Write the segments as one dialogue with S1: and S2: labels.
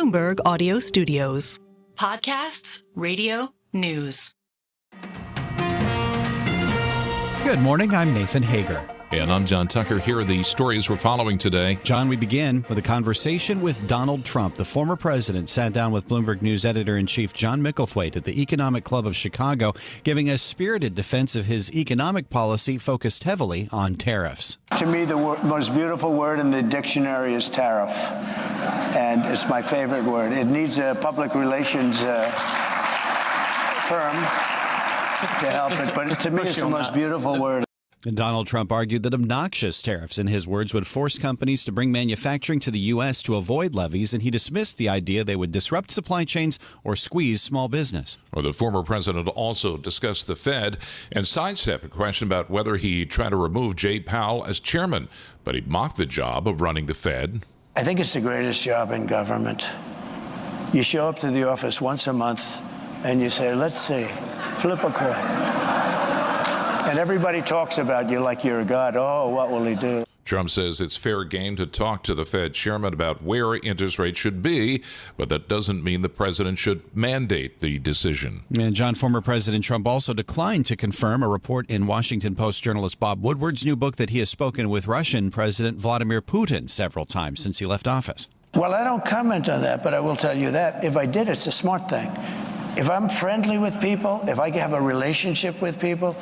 S1: Bloomberg Audio Studios. Podcasts, radio, news.
S2: Good morning, I'm Nathan Hager.
S3: And I'm John Tucker. Here are the stories we're following today.
S2: John, we begin with a conversation with Donald Trump. The former president sat down with Bloomberg News editor-in-chief John Micklethwait at the Economic Club of Chicago, giving a spirited defense of his economic policy focused heavily on tariffs.
S4: To me, the most beautiful word in the dictionary is tariff, and it's my favorite word. It needs a public relations firm to help it, but to me, it's the most beautiful word.
S2: And Donald Trump argued that obnoxious tariffs, in his words, would force companies to bring manufacturing to the U.S. to avoid levies, and he dismissed the idea they would disrupt supply chains or squeeze small business.
S3: Well, the former president also discussed the Fed and sidestepped a question about whether he tried to remove Jay Powell as chairman, but he mocked the job of running the Fed.
S4: I think it's the greatest job in government. You show up to the office once a month and you say, let's see, flip a coin. And everybody talks about you like you're a god. Oh, what will he do?
S3: Trump says it's fair game to talk to the Fed chairman about where interest rates should be, but that doesn't mean the president should mandate the decision.
S2: And John, former President Trump also declined to confirm a report in Washington Post journalist Bob Woodward's new book that he has spoken with Russian President Vladimir Putin several times since he left office.
S4: Well, I don't comment on that, but I will tell you that if I did, it's a smart thing. If I'm friendly with people, if I have a relationship with people,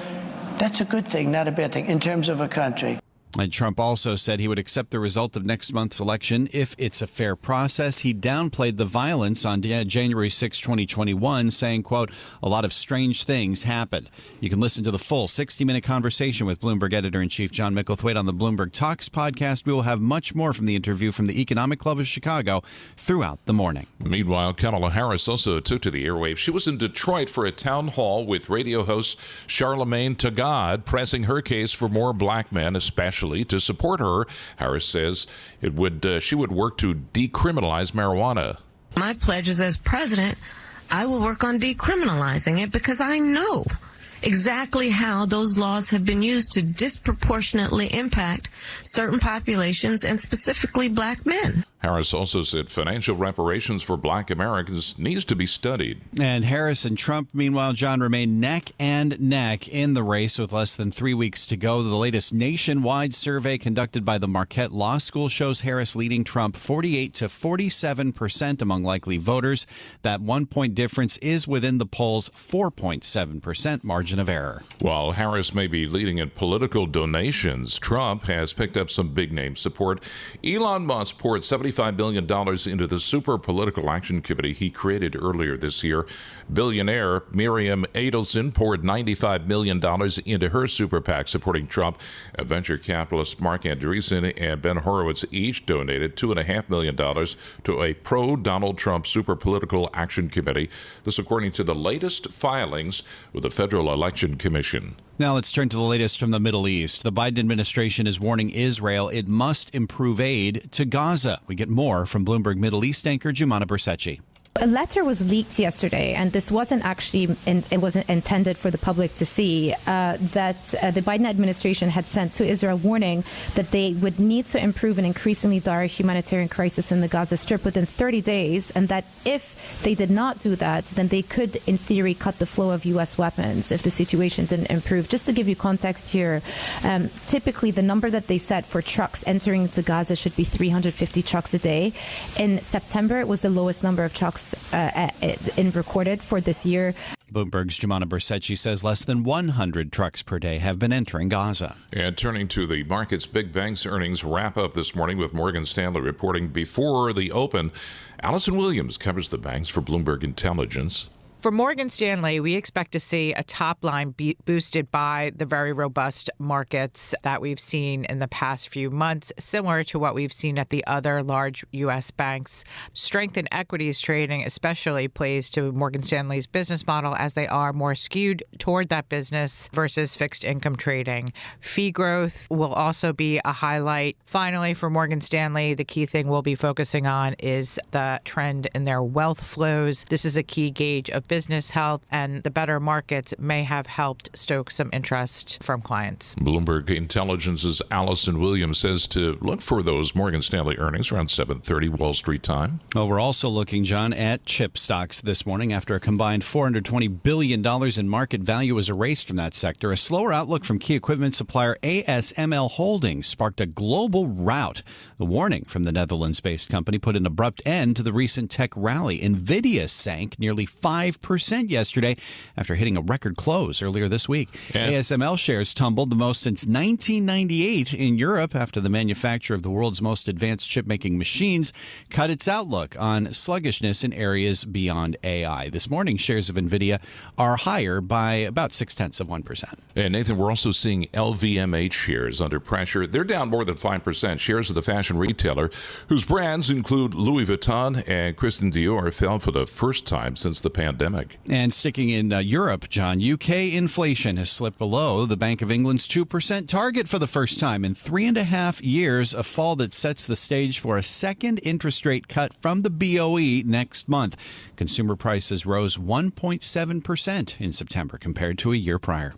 S4: that's a good thing, not a bad thing, in terms of a country.
S2: And Trump also said he would accept the result of next month's election if it's a fair process. He downplayed the violence on January 6, 2021, saying, quote, a lot of strange things happened. You can listen to the full 60-minute conversation with Bloomberg editor-in-chief John Micklethwait on the Bloomberg Talks podcast. We will have much more from the interview from the Economic Club of Chicago throughout the morning.
S3: Meanwhile, Kamala Harris also took to the airwaves. She was in Detroit for a town hall with radio host Charlamagne Tha God, pressing her case for more black men, especially to support her. Harris says she would work to decriminalize marijuana.
S5: My pledge is, as president, I will work on decriminalizing it because I know exactly how those laws have been used to disproportionately impact certain populations and specifically black men.
S3: Harris also said financial reparations for black Americans needs to be studied.
S2: And Harris and Trump, meanwhile, John, remain neck and neck in the race with less than 3 weeks to go. The latest nationwide survey conducted by the Marquette Law School shows Harris leading Trump 48 to 47% among likely voters. That 1-point difference is within the poll's 4.7% margin of error.
S3: While Harris may be leading in political donations, Trump has picked up some big-name support. Elon Musk poured $75 billion into the Super Political Action Committee he created earlier this year. Billionaire Miriam Adelson poured $95 million into her super PAC supporting Trump. Venture capitalist Mark Andreessen and Ben Horowitz each donated $2.5 million to a pro-Donald Trump Super Political Action Committee. This according to the latest filings with the Federal Election Commission.
S2: Now let's turn to the latest from the Middle East. The Biden administration is warning Israel it must improve aid to Gaza. We get more from Bloomberg Middle East anchor Jumana Bersetchi.
S6: A letter was leaked yesterday, and this wasn't actually, it wasn't intended for the public to see, that the Biden administration had sent to Israel warning that they would need to improve an increasingly dire humanitarian crisis in the Gaza Strip within 30 days, and that if they did not do that, then they could, in theory, cut the flow of U.S. weapons if the situation didn't improve. Just to give you context here, typically the number that they set for trucks entering into Gaza should be 350 trucks a day. In September, it was the lowest number of trucks recorded for this year.
S2: Bloomberg's Jumana Bersetchi says less than 100 trucks per day have been entering Gaza.
S3: And turning to the markets, big banks earnings wrap up this morning with Morgan Stanley reporting before the open. Allison Williams covers the banks for Bloomberg Intelligence.
S7: For Morgan Stanley, we expect to see a top line boosted by the very robust markets that we've seen in the past few months, similar to what we've seen at the other large U.S. banks. Strength in equities trading especially plays to Morgan Stanley's business model, as they are more skewed toward that business versus fixed income trading. Fee growth will also be a highlight. Finally, for Morgan Stanley, the key thing we'll be focusing on is the trend in their wealth flows. This is a key gauge of business health and the better markets may have helped stoke some interest from clients.
S3: Bloomberg Intelligence's Allison Williams says to look for those Morgan Stanley earnings around 7:30 Wall Street time.
S2: Well, we're also looking, John, at chip stocks this morning after a combined $420 billion in market value was erased from that sector. A slower outlook from key equipment supplier ASML Holdings sparked a global rout. The warning from the Netherlands-based company put an abrupt end to the recent tech rally. NVIDIA sank nearly 5% yesterday after hitting a record close earlier this week. ASML shares tumbled the most since 1998 in Europe after the manufacturer of the world's most advanced chip-making machines cut its outlook on sluggishness in areas beyond AI. This morning, shares of NVIDIA are higher by about 0.6%.
S3: And Nathan, we're also seeing LVMH shares under pressure. They're down more than 5%. Shares of the fashion retailer, whose brands include Louis Vuitton and Christian Dior, fell for the first time since the pandemic.
S2: And sticking in Europe, John, UK inflation has slipped below the Bank of England's 2% target for the first time in 3.5 years, a fall that sets the stage for a second interest rate cut from the BOE next month. Consumer prices rose 1.7% in September compared to a year prior.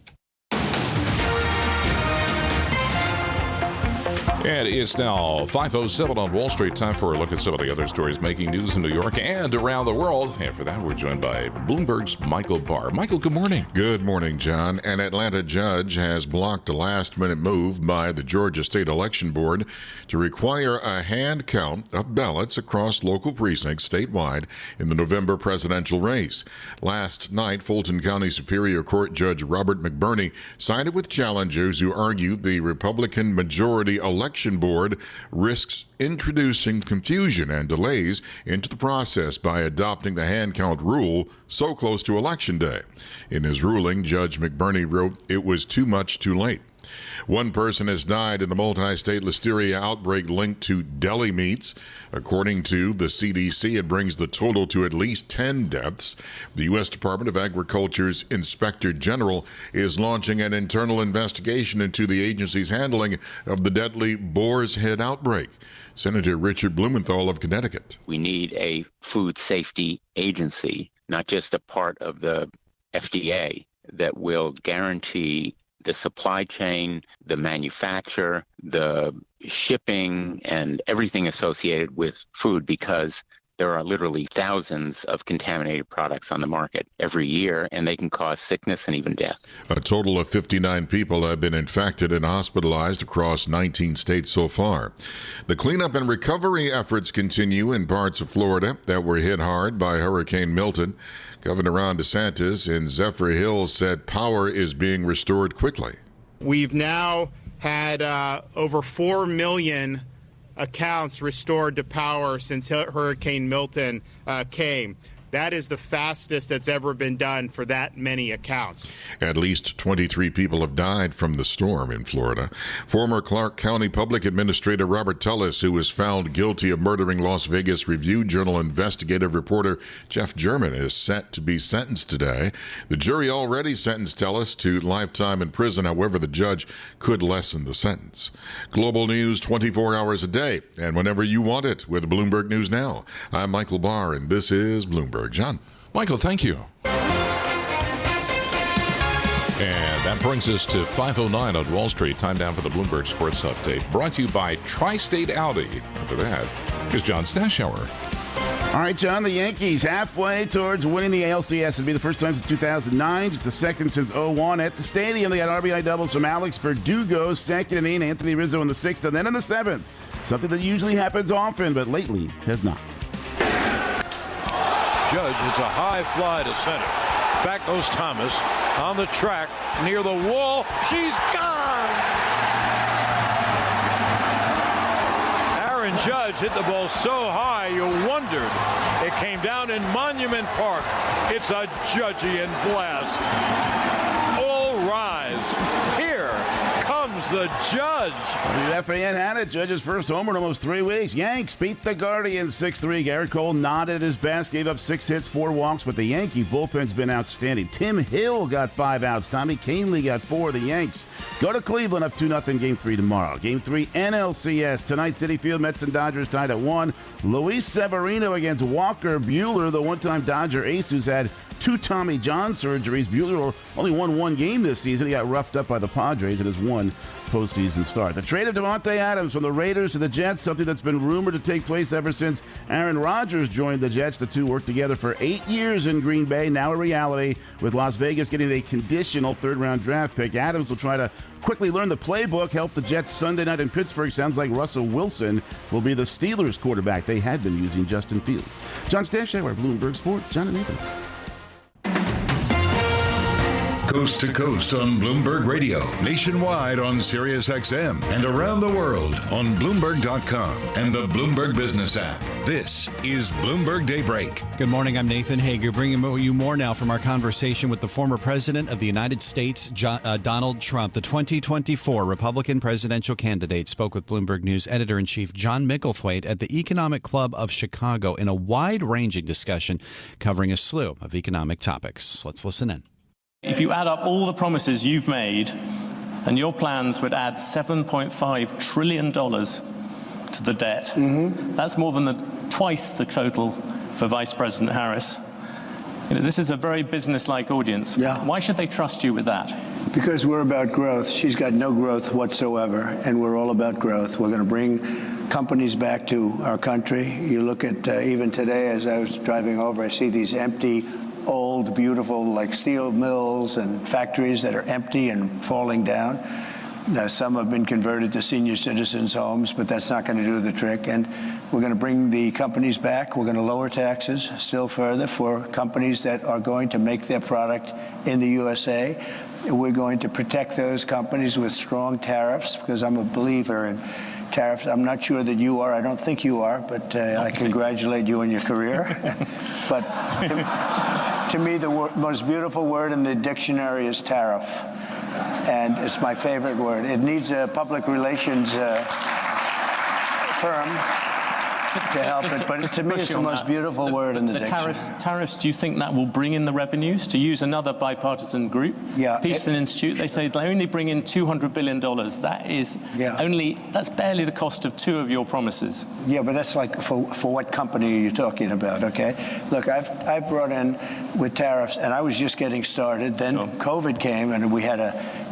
S3: And it's now 5:07 on Wall Street. Time for a look at some of the other stories making news in New York and around the world. And for that, we're joined by Bloomberg's Michael Barr. Michael, good morning.
S8: Good morning, John. An Atlanta judge has blocked a last-minute move by the Georgia State Election Board to require a hand count of ballots across local precincts statewide in the November presidential race. Last night, Fulton County Superior Court Judge Robert McBurney sided with challengers who argued the Republican majority election board risks introducing confusion and delays into the process by adopting the hand count rule so close to Election Day. In his ruling, Judge McBurney wrote, "It was too much too late." One person has died in the multi-state listeria outbreak linked to deli meats. According to the CDC, it brings the total to at least 10 deaths. The U.S. Department of Agriculture's Inspector General is launching an internal investigation into the agency's handling of the deadly Boar's Head outbreak. Senator Richard Blumenthal of Connecticut.
S9: We need a food safety agency, not just a part of the FDA, that will guarantee the supply chain, the manufacture, the shipping, and everything associated with food, because there are literally thousands of contaminated products on the market every year, and they can cause sickness and even death.
S8: A total of 59 people have been infected and hospitalized across 19 states so far. The cleanup and recovery efforts continue in parts of Florida that were hit hard by Hurricane Milton. Governor Ron DeSantis in Zephyr Hills said power is being restored quickly.
S10: We've now had over 4 million accounts restored to power since Hurricane Milton came. That is the fastest that's ever been done for that many accounts.
S8: At least 23 people have died from the storm in Florida. Former Clark County Public Administrator Robert Tullis, who was found guilty of murdering Las Vegas Review-Journal investigative reporter Jeff German, is set to be sentenced today. The jury already sentenced Tullis to lifetime in prison. However, the judge could lessen the sentence. Global news 24 hours a day and whenever you want it with Bloomberg News Now. I'm Michael Barr, and this is Bloomberg. John.
S3: Michael, thank you. And that brings us to 5:09 on Wall Street. Time down for the Bloomberg Sports Update, brought to you by Tri-State Audi. After that, here's John Stashower.
S11: All right, John, the Yankees halfway towards winning the ALCS. It'll be the first time since 2009, just the second since 2001. At the stadium, they got RBI doubles from Alex Verdugo, second inning, Anthony Rizzo in the sixth, and then in the seventh. Something that usually happens often, but lately has not.
S12: Judge, it's a high fly to center. Back goes Thomas on the track near the wall. She's gone! Aaron Judge hit the ball so high you wondered. It came down in Monument Park. It's a Judgian blast. All rise. Here comes the Judge.
S11: The FAN had it. Judge's first homer in almost 3 weeks. Yanks beat the Guardians 6-3. Garrett Cole not at his best. Gave up 6 hits, 4 walks, but the Yankee bullpen's been outstanding. Tim Hill got 5 outs. Tommy Kahnle got 4. The Yanks go to Cleveland up 2-0. Game 3 tomorrow. Game 3 NLCS. Tonight, Citi Field, Mets and Dodgers tied at 1. Luis Severino against Walker Buehler, the one-time Dodger ace who's had 2 Tommy John surgeries. Buehler only won 1 game this season. He got roughed up by the Padres in his 1 postseason start. The trade of Davante Adams from the Raiders to the Jets, something that's been rumored to take place ever since Aaron Rodgers joined the Jets. The two worked together for 8 years in Green Bay, now a reality, with Las Vegas getting a conditional 3rd-round draft pick. Adams will try to quickly learn the playbook, help the Jets Sunday night in Pittsburgh. Sounds like Russell Wilson will be the Steelers quarterback. They had been using Justin Fields. John Stashauer, Bloomberg Sports. John and Nathan.
S13: Coast to coast on Bloomberg Radio, nationwide on Sirius XM, and around the world on Bloomberg.com and the Bloomberg Business app. This is Bloomberg Daybreak.
S2: Good morning, I'm Nathan Hager, bringing you more now from our conversation with the former president of the United States, Donald Trump. The 2024 Republican presidential candidate spoke with Bloomberg News editor-in-chief John Micklethwait at the Economic Club of Chicago in a wide-ranging discussion covering a slew of economic topics. Let's listen in.
S14: If you add up all the promises you've made, and your plans would add $7.5 trillion to the debt. That's more than twice the total for Vice President Harris. You know, this is a very business-like audience.
S4: Yeah.
S14: Why should they trust you with that?
S4: Because we're about growth. She's got no growth whatsoever, and we're all about growth. We're going to bring companies back to our country. You look at even today, as I was driving over, I see these empty, old, beautiful, like steel mills and factories that are empty and falling down. Some have been converted to senior citizens' homes, but that's not going to do the trick. And we're going to bring the companies back. We're going to lower taxes still further for companies that are going to make their product in the USA. We're going to protect those companies with strong tariffs, because I'm a believer in tariffs. I'm not sure that you are. I don't think you are, but I congratulate you on your career. But to me, the most beautiful word in the dictionary is tariff. And it's my favorite word. It needs a public relations firm to help it, but to me, it's the most beautiful word in the dictionary.
S14: Tariffs, do you think that will bring in the revenues? To use another bipartisan group, Pearson Institute, they say they only bring in $200 billion. That is that's barely the cost of 2 of your promises.
S4: Yeah, but that's like, for what company are you talking about, okay? Look, I've brought in with tariffs, and I was just getting started. Then COVID came, and we had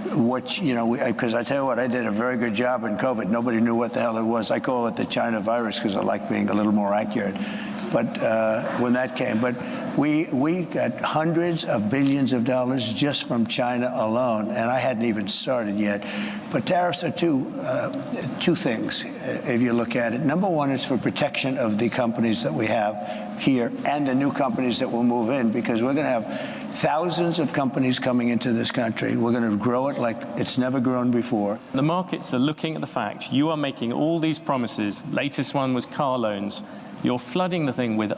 S4: because I tell you what, I did a very good job in COVID. Nobody knew what the hell it was. I call it the China virus because I like being a little more accurate. But when that came, but we got hundreds of billions of dollars just from China alone, and I hadn't even started yet. But tariffs are two things, if you look at it. Number one is for protection of the companies that we have here and the new companies that will move in, because we're going to have thousands of companies coming into this country. We're going to grow it like it's never grown before.
S14: The markets are looking at the fact you are making all these promises. Latest one was car loans. You're flooding the thing with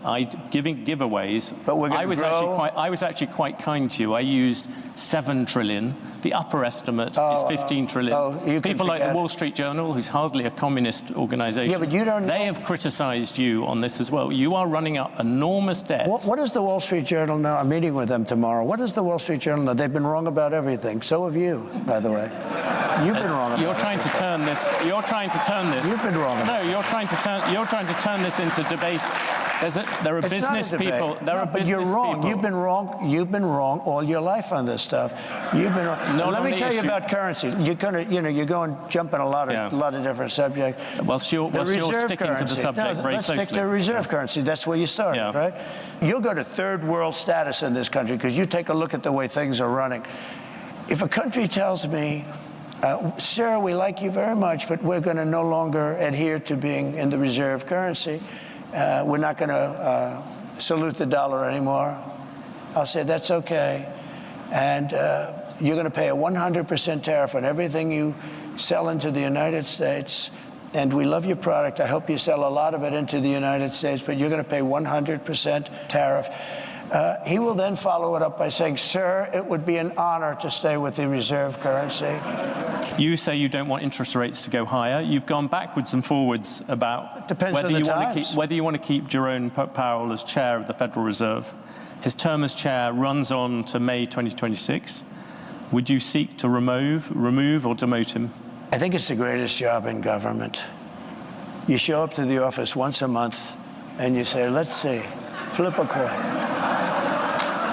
S14: giving giveaways.
S4: But we're going to grow.
S14: I was actually quite kind to you. I used $7 trillion. The upper estimate is $15 trillion. People like the Wall Street Journal, who's hardly a communist organization,
S4: yeah, but you don't know.
S14: They have criticized you on this as well. You are running up enormous debt.
S4: What does the Wall Street Journal know? I'm meeting with them tomorrow. What does the Wall Street Journal know? They've been wrong about everything. So have you, by the way. You've been wrong about
S14: You're trying to turn this. You've
S4: been wrong.
S14: No, you're trying to turn this into debate. There are business people.
S4: But you're wrong. You've been wrong. You've been wrong all your life on this stuff. You've been wrong. Let me tell you about currency. You're going to jump in a lot of different subjects.
S14: Whilst you're sticking to the subject very closely.
S4: Let's stick to reserve currency. That's where you start, right? You'll go to third world status in this country because you take a look at the way things are running. If a country tells me, sir, we like you very much, but we're going to no longer adhere to being in the reserve currency. We're not going to salute the dollar anymore. I'll say that's okay. And you're going to pay a 100% tariff on everything you sell into the United States. And we love your product. I hope you sell a lot of it into the United States, but you're going to pay 100% tariff. He will then follow it up by saying, sir, it would be an honor to stay with the reserve currency.
S14: You say you don't want interest rates to go higher. You've gone backwards and forwards about whether you want to keep Jerome Powell as chair of the Federal Reserve. His term as chair runs on to May 2026. Would you seek to remove or demote him?
S4: I think it's the greatest job in government. You show up to the office once a month and you say, let's see, flip a coin.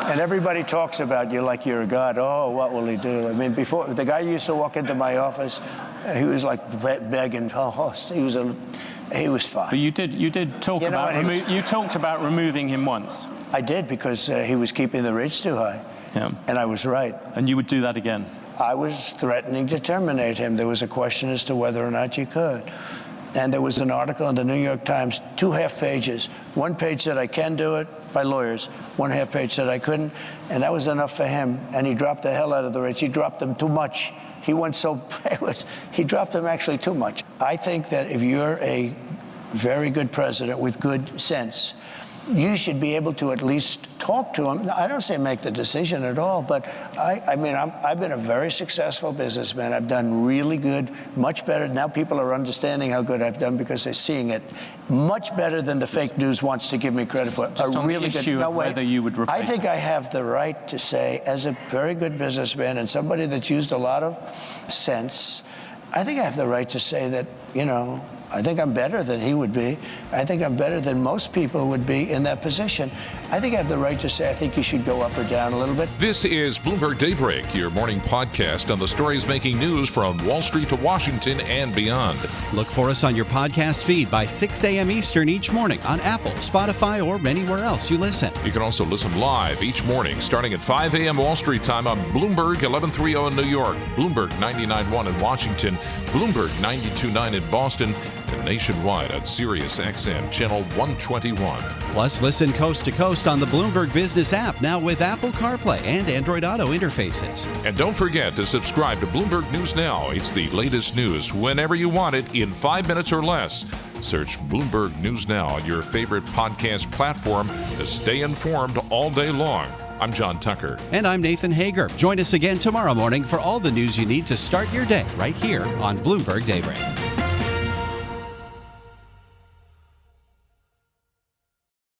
S4: And everybody talks about you like you're a god. Oh, what will he do? I mean, before, the guy used to walk into my office, he was like begging. Oh, he was fine.
S14: But you did talk you talked about removing him once.
S4: I did, because he was keeping the rates too high.
S14: Yeah.
S4: And I was right.
S14: And you would do that again?
S4: I was threatening to terminate him. There was a question as to whether or not you could. And there was an article in the New York Times, 2 half pages. One page said I can do it by lawyers. 1 half page said I couldn't. And that was enough for him. And he dropped the hell out of the rates. He dropped them too much. He went so, he dropped them actually too much. I think that if you're a very good president with good sense, you should be able to at least talk to him. I don't say make the decision at all, but I mean, I've been a very successful businessman. I've done really good, much better. Now people are understanding how good I've done because they're seeing it much better than the fake news wants to give me credit for.
S14: Just on the issue of whether you would replace
S4: I think I have the right to say, as a very good businessman and somebody that's used a lot of sense, I think I have the right to say that, you know, I think I'm better than he would be. I think I'm better than most people would be in that position. I think I have the right to say I think you should go up or down a little bit.
S3: This is Bloomberg Daybreak, your morning podcast on the stories making news from Wall Street to Washington and beyond.
S2: Look for us on your podcast feed by 6 a.m. Eastern each morning on Apple, Spotify, or anywhere else you listen.
S3: You can also listen live each morning starting at 5 a.m. Wall Street time on Bloomberg 1130 in New York, Bloomberg 99.1 in Washington, Bloomberg 92.9 in Boston, and nationwide at Sirius XM Channel 121.
S2: Plus, listen coast to coast on the Bloomberg Business app, now with Apple CarPlay and Android Auto interfaces.
S3: And don't forget to subscribe to Bloomberg News Now. It's the latest news whenever you want it in 5 minutes or less. Search Bloomberg News Now on your favorite podcast platform to stay informed all day long. I'm John Tucker.
S2: And I'm Nathan Hager. Join us again tomorrow morning for all the news you need to start your day right here on Bloomberg Daybreak.